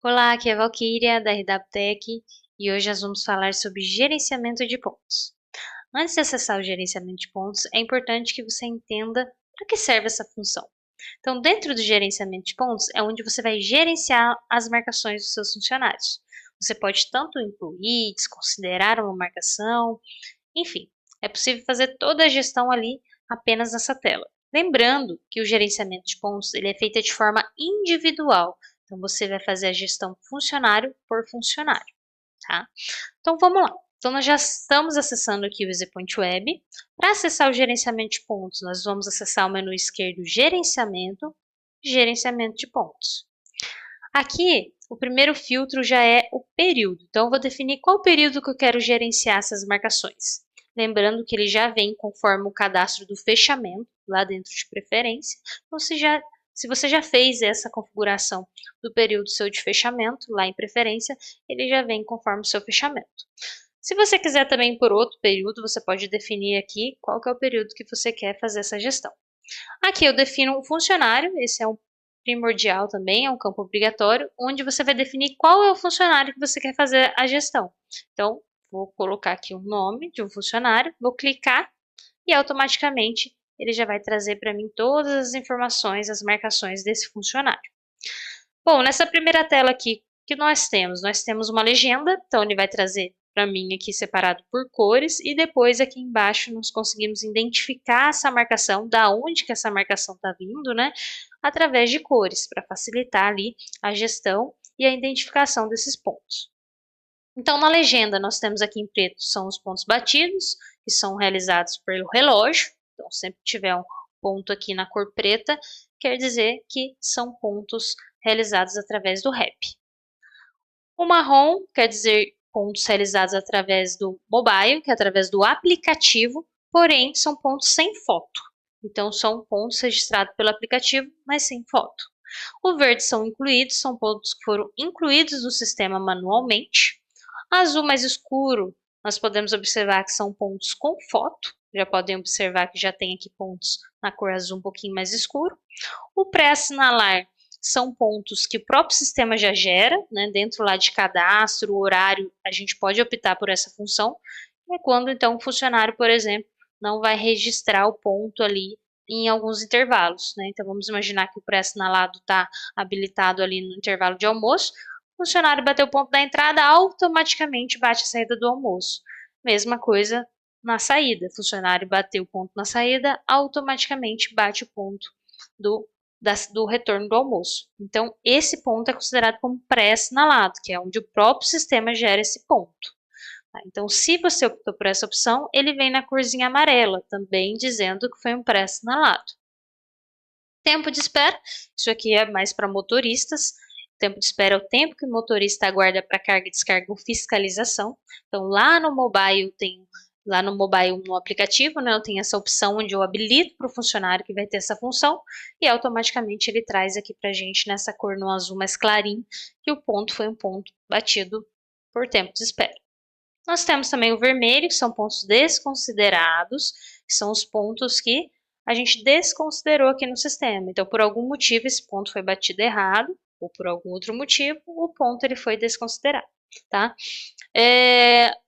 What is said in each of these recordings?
Olá, aqui é a Valquíria, da RWTech, e hoje nós vamos falar sobre gerenciamento de pontos. Antes de acessar o gerenciamento de pontos, é importante que você entenda para que serve essa função. Então, dentro do gerenciamento de pontos, é onde você vai gerenciar as marcações dos seus funcionários. Você pode tanto incluir, desconsiderar uma marcação, enfim, é possível fazer toda a gestão ali apenas nessa tela. Lembrando que o gerenciamento de pontos ele é feito de forma individual. Então, você vai fazer a gestão funcionário por funcionário, tá? Então, vamos lá. Então, nós já estamos acessando aqui o EasyPoint Web. Para acessar o gerenciamento de pontos, nós vamos acessar o menu esquerdo Gerenciamento, Gerenciamento de pontos. Aqui, o primeiro filtro já é o período. Então, eu vou definir qual período que eu quero gerenciar essas marcações. Lembrando que ele já vem conforme o cadastro do fechamento, lá dentro de preferência. Então, se você já fez essa configuração do período seu de fechamento, lá em preferência, ele já vem conforme o seu fechamento. Se você quiser também por outro período, você pode definir aqui qual que é o período que você quer fazer essa gestão. Aqui eu defino um funcionário, esse é um primordial também, é um campo obrigatório, onde você vai definir qual é o funcionário que você quer fazer a gestão. Então, vou colocar aqui o nome de um funcionário, vou clicar e automaticamente ele já vai trazer para mim todas as informações, as marcações desse funcionário. Bom, nessa primeira tela aqui, que nós temos uma legenda, então ele vai trazer para mim aqui separado por cores e depois aqui embaixo nós conseguimos identificar essa marcação, da onde que essa marcação está vindo, né? Através de cores, para facilitar ali a gestão e a identificação desses pontos. Então, na legenda, nós temos aqui em preto, são os pontos batidos, que são realizados pelo relógio. Então, sempre que tiver um ponto aqui na cor preta, quer dizer que são pontos realizados através do REP. O marrom quer dizer pontos realizados através do mobile, que é através do aplicativo, porém são pontos sem foto. Então, são pontos registrados pelo aplicativo, mas sem foto. O verde são incluídos, são pontos que foram incluídos no sistema manualmente. Azul mais escuro, nós podemos observar que são pontos com foto. Já podem observar que já tem aqui pontos na cor azul um pouquinho mais escuro. O pré-assinalar são pontos que o próprio sistema já gera, né? Dentro lá de cadastro, horário, a gente pode optar por essa função. É quando, então, o funcionário, por exemplo, não vai registrar o ponto ali em alguns intervalos, né? Então, vamos imaginar que o pré-assinalado está habilitado ali no intervalo de almoço. O funcionário bateu o ponto da entrada, automaticamente bate a saída do almoço. Mesma coisa na saída. O funcionário bateu o ponto na saída, automaticamente bate o ponto do retorno do almoço. Então, esse ponto é considerado como pré-assinalado, que é onde o próprio sistema gera esse ponto. Então, se você optou por essa opção, ele vem na corzinha amarela, também dizendo que foi um pré-assinalado. Tempo de espera, isso aqui é mais para motoristas. O tempo de espera é o tempo que o motorista aguarda para carga e descarga ou fiscalização. Então, lá no mobile, no aplicativo, né, eu tenho essa opção onde eu habilito para o funcionário que vai ter essa função e automaticamente ele traz aqui para a gente nessa cor no azul mais clarinho que o ponto foi um ponto batido por tempo de espera. Nós temos também o vermelho, que são pontos desconsiderados, que são os pontos que a gente desconsiderou aqui no sistema. Então, por algum motivo, esse ponto foi batido errado, ou por algum outro motivo, o ponto ele foi desconsiderado, tá?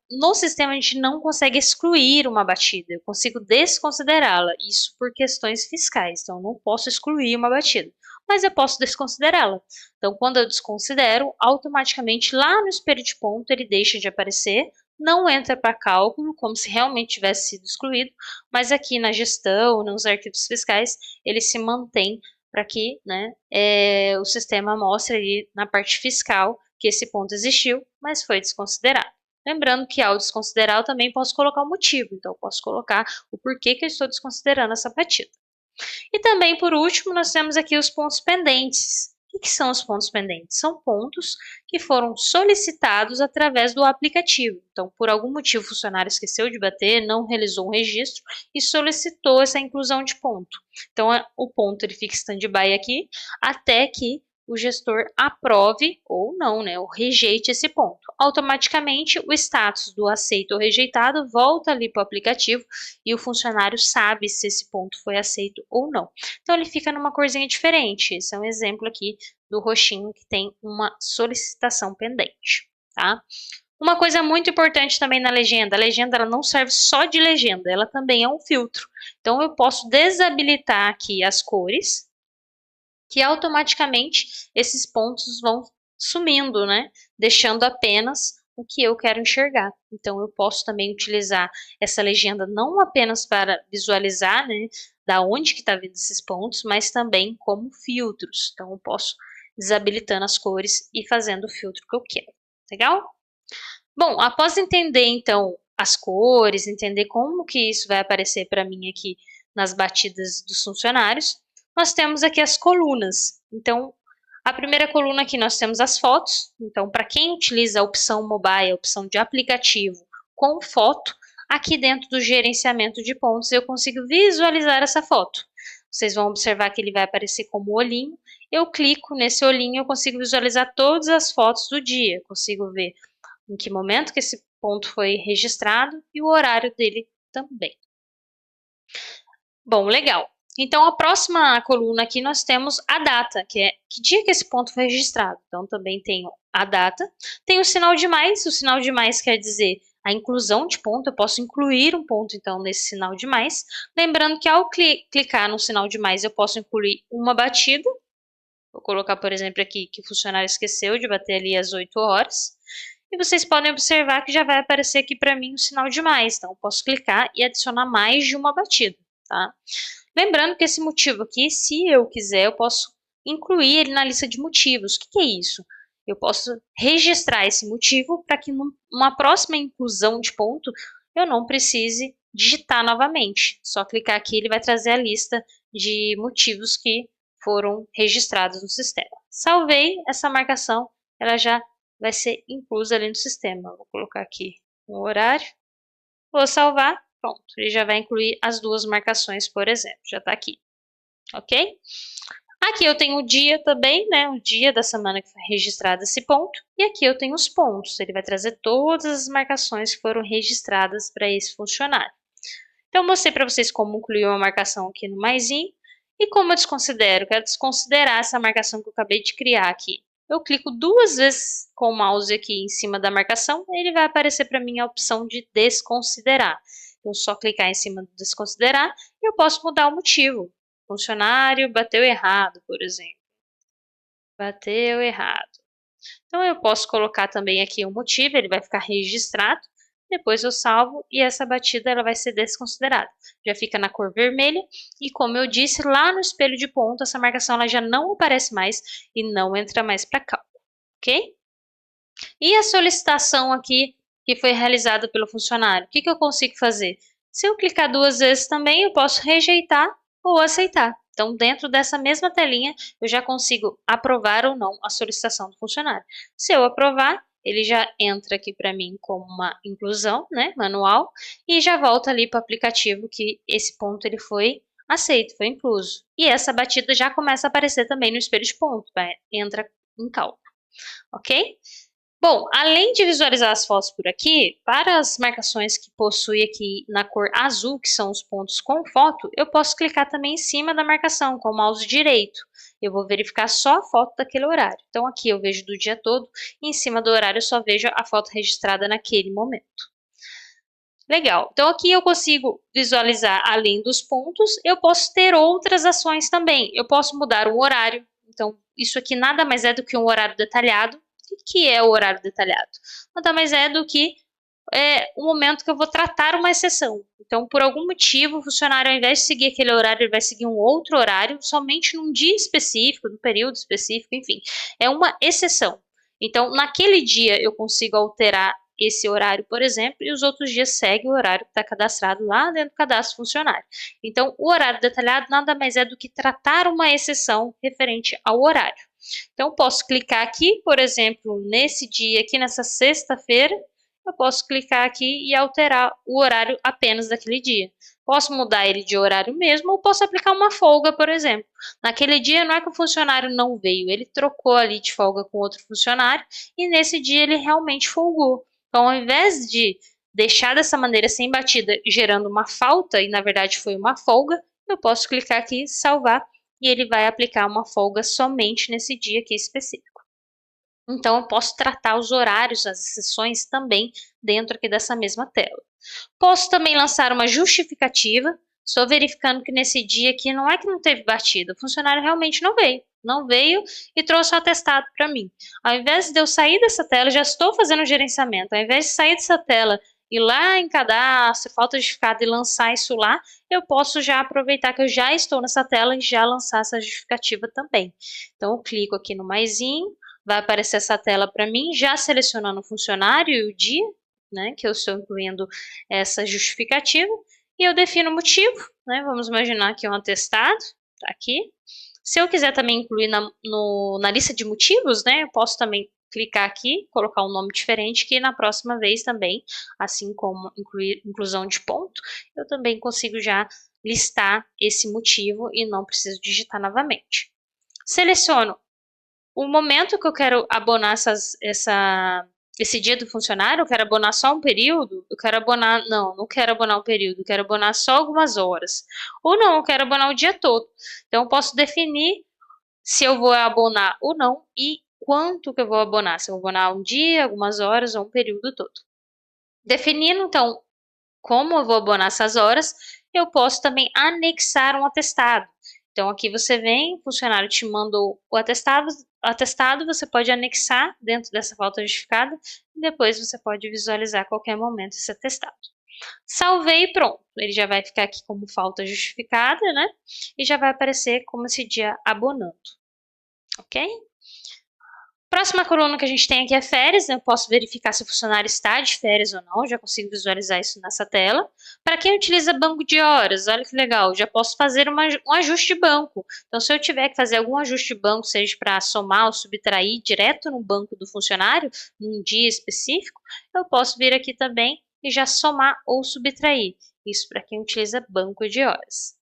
No sistema, a gente não consegue excluir uma batida, eu consigo desconsiderá-la, isso por questões fiscais, então eu não posso excluir uma batida, mas eu posso desconsiderá-la. Então, quando eu desconsidero, automaticamente lá no espelho de ponto ele deixa de aparecer, não entra para cálculo, como se realmente tivesse sido excluído, mas aqui na gestão, nos arquivos fiscais, ele se mantém para que, né, o sistema mostre ali na parte fiscal que esse ponto existiu, mas foi desconsiderado. Lembrando que ao desconsiderar eu também posso colocar o motivo, então eu posso colocar o porquê que eu estou desconsiderando essa batida. E também, por último, nós temos aqui os pontos pendentes. O que são os pontos pendentes? São pontos que foram solicitados através do aplicativo. Então, por algum motivo, o funcionário esqueceu de bater, não realizou um registro e solicitou essa inclusão de ponto. Então, o ponto ele fica stand-by aqui até que o gestor aprove ou não, né, ou rejeite esse ponto. automaticamente o status do aceito ou rejeitado volta ali para o aplicativo e o funcionário sabe se esse ponto foi aceito ou não. Então ele fica numa corzinha diferente. Esse é um exemplo aqui do roxinho que tem uma solicitação pendente, tá? Uma coisa muito importante também na legenda, a legenda ela não serve só de legenda, ela também é um filtro. Então eu posso desabilitar aqui as cores, que automaticamente esses pontos vão sumindo, né? Deixando apenas o que eu quero enxergar. Então eu posso também utilizar essa legenda não apenas para visualizar, né, da onde que está vindo esses pontos, mas também como filtros. Então eu posso desabilitando as cores e fazendo o filtro que eu quero. Legal? Bom, após entender então as cores, entender como que isso vai aparecer para mim aqui nas batidas dos funcionários, nós temos aqui as colunas. Então, a primeira coluna aqui nós temos as fotos. Então, para quem utiliza a opção mobile, a opção de aplicativo com foto, aqui dentro do gerenciamento de pontos eu consigo visualizar essa foto. Vocês vão observar que ele vai aparecer como olhinho. Eu clico nesse olhinho, eu consigo visualizar todas as fotos do dia. Consigo ver em que momento que esse ponto foi registrado e o horário dele também. Bom, legal. Então, a próxima coluna aqui nós temos a data, que é que dia que esse ponto foi registrado. Então, também tenho a data. Tem o sinal de mais. O sinal de mais quer dizer a inclusão de ponto. Eu posso incluir um ponto, então, nesse sinal de mais. Lembrando que ao clicar no sinal de mais, eu posso incluir uma batida. Vou colocar, por exemplo, aqui que o funcionário esqueceu de bater ali às 8 horas. E vocês podem observar que já vai aparecer aqui para mim o sinal de mais. Então, eu posso clicar e adicionar mais de uma batida, tá? Lembrando que esse motivo aqui, se eu quiser, eu posso incluir ele na lista de motivos. O que é isso? Eu posso registrar esse motivo para que numa próxima inclusão de ponto eu não precise digitar novamente. Só clicar aqui, ele vai trazer a lista de motivos que foram registrados no sistema. Salvei essa marcação, ela já vai ser inclusa ali no sistema. Vou colocar aqui o horário, vou salvar, pronto, ele já vai incluir as duas marcações, por exemplo, já está aqui, ok? Aqui eu tenho o dia também, né, o dia da semana que foi registrado esse ponto, e aqui eu tenho os pontos, ele vai trazer todas as marcações que foram registradas para esse funcionário. Então, eu mostrei para vocês como incluir uma marcação aqui no maisinho, e como eu desconsidero, quero desconsiderar essa marcação que eu acabei de criar aqui. Eu clico duas vezes com o mouse aqui em cima da marcação, ele vai aparecer para mim a opção de desconsiderar. Então, só clicar em cima do desconsiderar e eu posso mudar o motivo. Funcionário bateu errado, por exemplo. Bateu errado. Então, eu posso colocar também aqui o motivo, ele vai ficar registrado. Depois eu salvo e essa batida ela vai ser desconsiderada. Já fica na cor vermelha e como eu disse, lá no espelho de ponto, essa marcação ela já não aparece mais e não entra mais para cálculo, ok? E a solicitação aqui que foi realizada pelo funcionário, o que eu consigo fazer? Se eu clicar duas vezes também, eu posso rejeitar ou aceitar. Então, dentro dessa mesma telinha, eu já consigo aprovar ou não a solicitação do funcionário. Se eu aprovar, ele já entra aqui para mim como uma inclusão, né, manual, e já volta ali para o aplicativo que esse ponto ele foi aceito, foi incluso. E essa batida já começa a aparecer também no espelho de ponto, entra em cálculo, ok? Bom, além de visualizar as fotos por aqui, para as marcações que possui aqui na cor azul, que são os pontos com foto, eu posso clicar também em cima da marcação com o mouse direito. Eu vou verificar só a foto daquele horário. Então aqui eu vejo do dia todo e em cima do horário eu só vejo a foto registrada naquele momento. Legal, então aqui eu consigo visualizar além dos pontos, eu posso ter outras ações também. Eu posso mudar o horário, então isso aqui nada mais é do que um horário detalhado. O que é o horário detalhado? Nada mais é do que o momento que eu vou tratar uma exceção. Então, por algum motivo, o funcionário, ao invés de seguir aquele horário, ele vai seguir um outro horário, somente num dia específico, num período específico, enfim. É uma exceção. Então, naquele dia, eu consigo alterar esse horário, por exemplo, e os outros dias segue o horário que está cadastrado lá dentro do cadastro funcionário. Então, o horário detalhado nada mais é do que tratar uma exceção referente ao horário. Então, posso clicar aqui, por exemplo, nesse dia aqui, nessa sexta-feira, eu posso clicar aqui e alterar o horário apenas daquele dia. Posso mudar ele de horário mesmo ou posso aplicar uma folga, por exemplo. Naquele dia não é que o funcionário não veio, ele trocou ali de folga com outro funcionário e nesse dia ele realmente folgou. Então, ao invés de deixar dessa maneira sem batida, gerando uma falta, e na verdade foi uma folga, eu posso clicar aqui, salvar, e ele vai aplicar uma folga somente nesse dia aqui específico. Então, eu posso tratar os horários, as sessões também dentro aqui dessa mesma tela. Posso também lançar uma justificativa. Estou verificando que nesse dia aqui não é que não teve batida, o funcionário realmente não veio. Não veio e trouxe o atestado para mim. Ao invés de eu sair dessa tela, já estou fazendo o gerenciamento. Ao invés de sair dessa tela, ir lá em cadastro, falta justificado e lançar isso lá, eu posso já aproveitar que eu já estou nessa tela e já lançar essa justificativa também. Então, eu clico aqui no maisinho, vai aparecer essa tela para mim, já selecionando o funcionário e o dia, né, que eu estou incluindo essa justificativa, e eu defino o motivo, né, vamos imaginar que é um atestado, tá aqui. Se eu quiser também incluir na lista de motivos, né, eu posso também clicar aqui, colocar um nome diferente, que na próxima vez também, assim como inclusão de ponto, eu também consigo já listar esse motivo e não preciso digitar novamente. Seleciono o momento que eu quero abonar esse dia do funcionário, eu quero abonar só um período, eu quero abonar, não quero abonar um período, eu quero abonar só algumas horas. Ou não, eu quero abonar o dia todo. Então, eu posso definir se eu vou abonar ou não e quanto que eu vou abonar. Se eu vou abonar um dia, algumas horas ou um período todo. Definindo, então, como eu vou abonar essas horas, eu posso também anexar um atestado. Então, aqui você vem, o funcionário te mandou o atestado, você pode anexar dentro dessa falta justificada e depois você pode visualizar a qualquer momento esse atestado. Salvei e pronto. Ele já vai ficar aqui como falta justificada, né? E já vai aparecer como esse dia abonando. Ok? Próxima coluna que a gente tem aqui é férias, né? Eu posso verificar se o funcionário está de férias ou não, já consigo visualizar isso nessa tela. Para quem utiliza banco de horas, olha que legal, já posso fazer um ajuste de banco. Então, se eu tiver que fazer algum ajuste de banco, seja para somar ou subtrair direto no banco do funcionário, num dia específico, eu posso vir aqui também e já somar ou subtrair. Isso para quem utiliza banco de horas.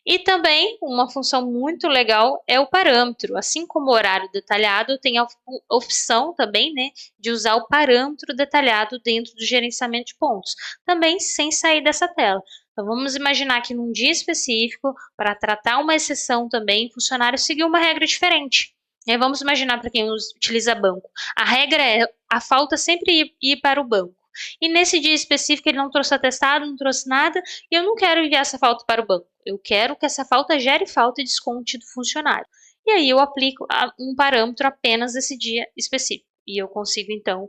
E também, uma função muito legal é o parâmetro. Assim como o horário detalhado, tem a opção também, né, de usar o parâmetro detalhado dentro do gerenciamento de pontos, também sem sair dessa tela. Então, vamos imaginar que num dia específico, para tratar uma exceção também, o funcionário seguiu uma regra diferente. Vamos imaginar para quem utiliza banco. A regra é a falta sempre ir para o banco. E nesse dia específico ele não trouxe atestado, não trouxe nada, e eu não quero enviar essa falta para o banco. Eu quero que essa falta gere falta e desconte do funcionário. E aí eu aplico um parâmetro apenas desse dia específico. E eu consigo, então,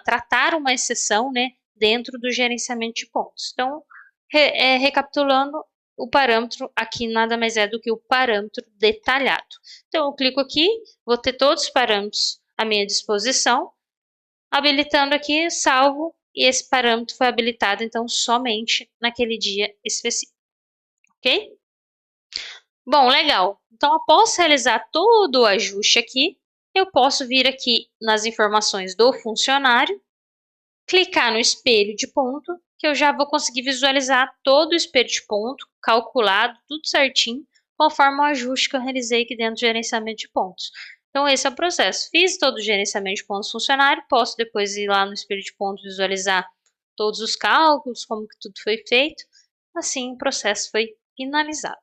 tratar uma exceção, né, dentro do gerenciamento de pontos. Então, recapitulando, o parâmetro aqui nada mais é do que o parâmetro detalhado. Então, eu clico aqui, vou ter todos os parâmetros à minha disposição, habilitando aqui, salvo, e esse parâmetro foi habilitado, então, somente naquele dia específico. Ok? Bom, legal. Então, após realizar todo o ajuste aqui, eu posso vir aqui nas informações do funcionário, clicar no espelho de ponto, que eu já vou conseguir visualizar todo o espelho de ponto, calculado, tudo certinho, conforme o ajuste que eu realizei aqui dentro do gerenciamento de pontos. Então, esse é o processo. Fiz todo o gerenciamento de pontos funcionário, posso depois ir lá no espelho de pontos visualizar todos os cálculos, como que tudo foi feito. Assim, o processo foi finalizado.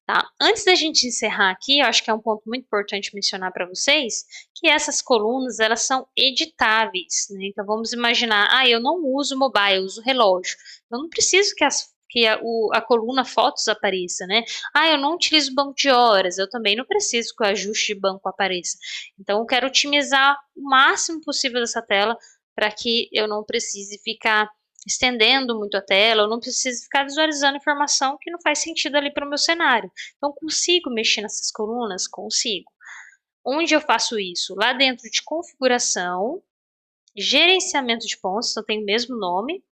Tá? Antes da gente encerrar aqui, eu acho que é um ponto muito importante mencionar para vocês, que essas colunas, elas são editáveis, né? Então, vamos imaginar, eu não uso mobile, eu uso relógio. Eu não preciso que a coluna fotos apareça, né? Eu não utilizo banco de horas, eu também não preciso que o ajuste de banco apareça. Então, eu quero otimizar o máximo possível dessa tela para que eu não precise ficar estendendo muito a tela, eu não preciso ficar visualizando informação que não faz sentido ali para o meu cenário. Então, consigo mexer nessas colunas? Consigo. Onde eu faço isso? Lá dentro de configuração, gerenciamento de pontos, então tem o mesmo nome,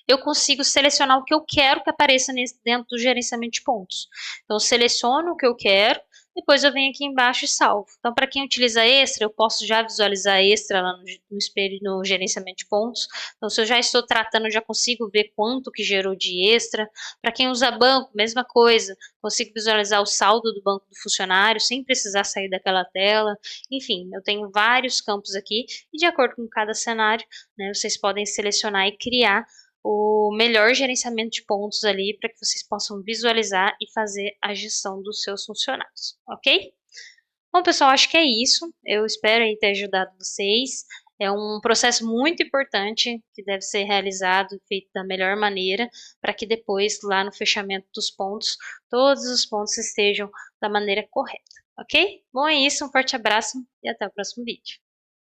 eu consigo selecionar o que eu quero que apareça dentro do gerenciamento de pontos. Então, eu seleciono o que eu quero, depois eu venho aqui embaixo e salvo. Então, para quem utiliza extra, eu posso já visualizar extra lá no espelho, no gerenciamento de pontos. Então, se eu já estou tratando, eu já consigo ver quanto que gerou de extra. Para quem usa banco, mesma coisa, consigo visualizar o saldo do banco do funcionário sem precisar sair daquela tela. Enfim, eu tenho vários campos aqui e de acordo com cada cenário, né, vocês podem selecionar e criar o melhor gerenciamento de pontos ali para que vocês possam visualizar e fazer a gestão dos seus funcionários, ok? Bom, pessoal, acho que é isso. Eu espero aí ter ajudado vocês. É um processo muito importante que deve ser realizado e feito da melhor maneira para que depois, lá no fechamento dos pontos, todos os pontos estejam da maneira correta, ok? Bom, é isso. Um forte abraço e até o próximo vídeo.